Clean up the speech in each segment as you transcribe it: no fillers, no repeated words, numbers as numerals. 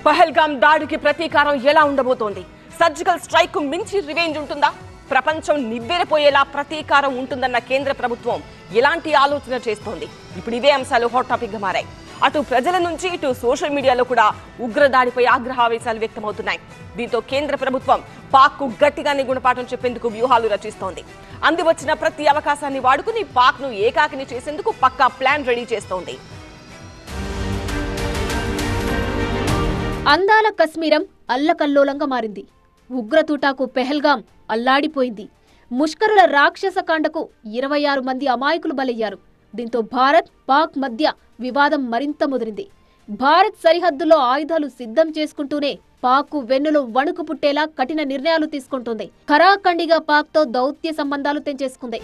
పహల్గామ్ దాడికి ప్రతీకారం ఎలా ఉండబోతోంది? సర్జికల్ స్ట్రైక్ కు మించి రివెంజ్ ఉంటుందా? ప్రపంచం నివ్వెరపోయేలా ప్రతీకారం ఉంటుందన్న కేంద్ర ప్రభుత్వం ఎలాంటి ఆలోచన చేస్తోంది? ఇప్పుడు ఇవే అంశాలు హాట్ టాపిక్ గా మారాయి. అటు ప్రజల నుంచి ఇటు సోషల్ మీడియాలో కూడా ఉగ్రదాడిపై ఆగ్రహావేశాలు వ్యక్తమవుతున్నాయి. దీంతో కేంద్ర ప్రభుత్వం పాక్ కు గట్టిగానే గుణపాఠం చెప్పేందుకు వ్యూహాలు రచిస్తోంది. అందివచ్చిన ప్రతి అవకాశాన్ని వాడుకుని పాక్ ను ఏకాకిని చేసేందుకు పక్కా ప్లాన్ రెడీ చేస్తోంది. అందాల కశ్మీరం అల్లకల్లోలంగా మారింది. ఉగ్రతూటాకు పెహల్గాం అల్లాడిపోయింది. ముష్కరుల రాక్షస కాండకు 26 మంది అమాయకులు బలయ్యారు. దీంతో భారత్ పాక్ మధ్య వివాదం మరింత ముదిరింది. భారత్ సరిహద్దుల్లో ఆయుధాలు సిద్ధం చేసుకుంటూనే పాక్ వెన్నులో వణుకు పుట్టేలా కఠిన నిర్ణయాలు తీసుకుంటుంది. ఖరాఖండిగా పాక్తో దౌత్య సంబంధాలు తెంచేసుకుంది.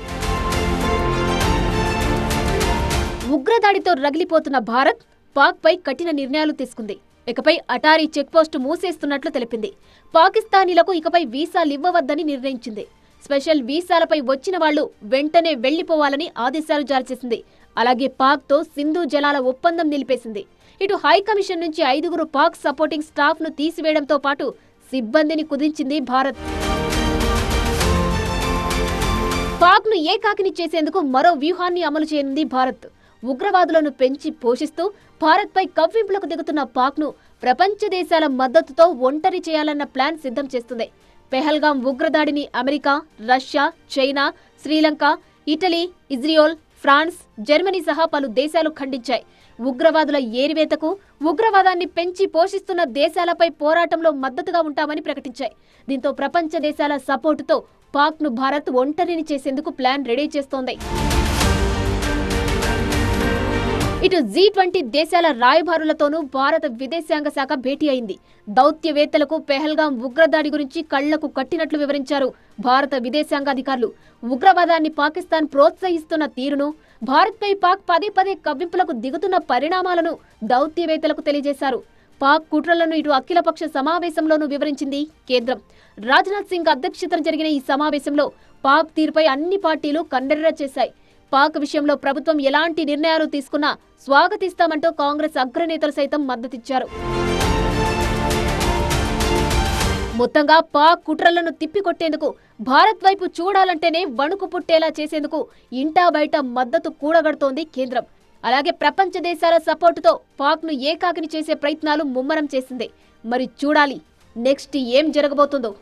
ఉగ్రదాడితో రగిలిపోతున్న భారత్ పాక్పై కఠిన నిర్ణయాలు తీసుకుంది. ఇకపై అటారీ చెక్పోస్టు మూసేస్తున్నట్లు తెలిపింది. పాకిస్తానీలకు ఇకపై వీసాలివ్వవద్దని నిర్ణయించింది. స్పెషల్ వీసాలపై వచ్చిన వాళ్లు వెంటనే వెళ్లిపోవాలని ఆదేశాలు జారీ చేసింది. అలాగే పాక్తో సింధు జలాల ఒప్పందం నిలిపేసింది. ఇటు హైకమిషన్ నుంచి 5 పాక్ సపోర్టింగ్ స్టాఫ్ ను తీసివేయడంతో పాటు సిబ్బందిని కుదించింది భారత్. పాక్ ను ఏకాకిని చేసేందుకు మరో వ్యూహాన్ని అమలు చేయనుంది భారత్. ఉగ్రవాదులను పెంచి పోషిస్తూ భారత్పై కవ్వింపులకు దిగుతున్న పాక్ ను ప్రపంచ దేశాల మద్దతుతో ఒంటరి చేయాలన్న ప్లాన్ సిద్ధం చేస్తుంది. పెహల్గాం ఉగ్రదాడిని America, Russia, China, Sri Lanka, Italy, Israel, France, Germany సహా పలు దేశాలు ఖండించాయి. ఉగ్రవాదుల ఏరివేతకు, ఉగ్రవాదాన్ని పెంచి పోషిస్తున్న దేశాలపై పోరాటంలో మద్దతుగా ఉంటామని ప్రకటించాయి. దీంతో ప్రపంచ దేశాల సపోర్టుతో పాక్ ను భారత్ ఒంటరిని చేసేందుకు ప్లాన్ రెడీ చేస్తోంది. ఇటు G20 దేశాల రాయబారులతోనూ భారత విదేశాంగ శాఖ భేటీ అయింది. దౌత్యవేత్తలకు పెహల్గాం ఉగ్రదాడి గురించి కళ్లకు కట్టినట్లు వివరించారు భారత విదేశాంగాధికారులు. ఉగ్రవాదాన్ని పాకిస్తాన్ ప్రోత్సహిస్తున్న తీరును, భారత్పై పాక్ పదే పదే కవ్వింపులకు దిగుతున్న పరిణామాలను దౌత్యవేత్తలకు తెలియజేశారు. పాక్ కుట్రలను ఇటు అఖిలపక్ష సమావేశంలోనూ వివరించింది కేంద్రం. రాజ్నాథ్ సింగ్ అధ్యక్షతన జరిగిన ఈ సమావేశంలో పాక్ తీరుపై అన్ని పార్టీలు కన్నెర్ర చేశాయి. పాక్ విషయంలో ప్రభుత్వం ఎలాంటి నిర్ణయాలు తీసుకున్నా స్వాగతిస్తామంటూ కాంగ్రెస్ అగ్రనేతలు సైతం మద్దతిచ్చారు. మొత్తంగా పాక్ కుట్రలను తిప్పికొట్టేందుకు, భారత్ వైపు చూడాలంటేనే వణుకు పుట్టేలా చేసేందుకు ఇంటా బయట మద్దతు కూడగడుతోంది కేంద్రం. అలాగే ప్రపంచ దేశాల సపోర్టుతో పాక్ ను ఏకాకిని చేసే ప్రయత్నాలు ముమ్మరం చేసింది. మరి చూడాలి నెక్స్ట్ ఏం జరగబోతుందో.